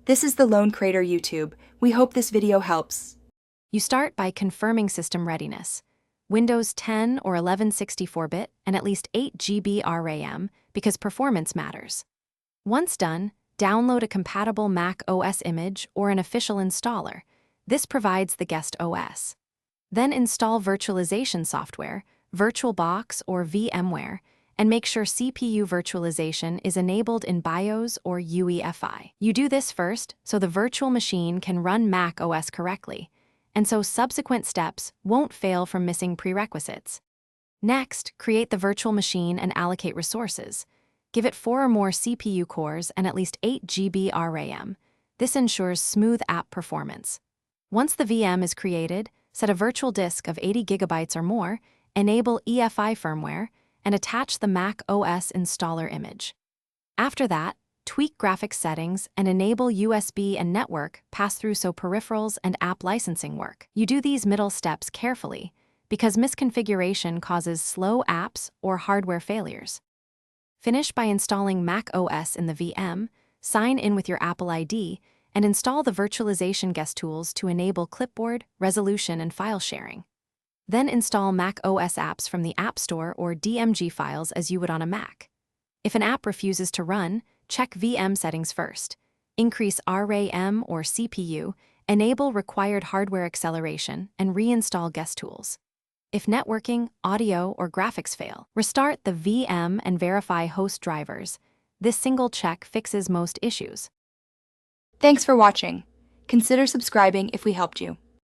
This is the Lone Crater YouTube. We hope this video helps. You start by confirming system readiness. Windows 10 or 1164-bit and at least 8 GB RAM because performance matters. Once done, download a compatible Mac OS image or an official installer. This provides the guest OS. Then install virtualization software, VirtualBox or VMware, and make sure CPU virtualization is enabled in BIOS or UEFI. You do this first so the virtual machine can run Mac OS correctly, and so subsequent steps won't fail from missing prerequisites. Next, create the virtual machine and allocate resources. Give it 4 or more CPU cores and at least 8 GB RAM. This ensures smooth app performance. Once the VM is created, set a virtual disk of 80 GB or more, enable EFI firmware, and attach the Mac OS installer image. After that, tweak graphics settings and enable USB and network pass-through so peripherals and app licensing work. You do these middle steps carefully because misconfiguration causes slow apps or hardware failures. Finish by installing Mac OS in the VM, sign in with your Apple ID, and install the virtualization guest tools to enable clipboard, resolution, and file sharing. Then install Mac OS apps from the App Store or DMG files as you would on a Mac. If an app refuses to run, check VM settings first. Increase RAM or CPU, enable required hardware acceleration, and reinstall guest tools. If networking, audio, or graphics fail, restart the VM and verify host drivers. This single check fixes most issues. Thanks for watching. Consider subscribing if we helped you.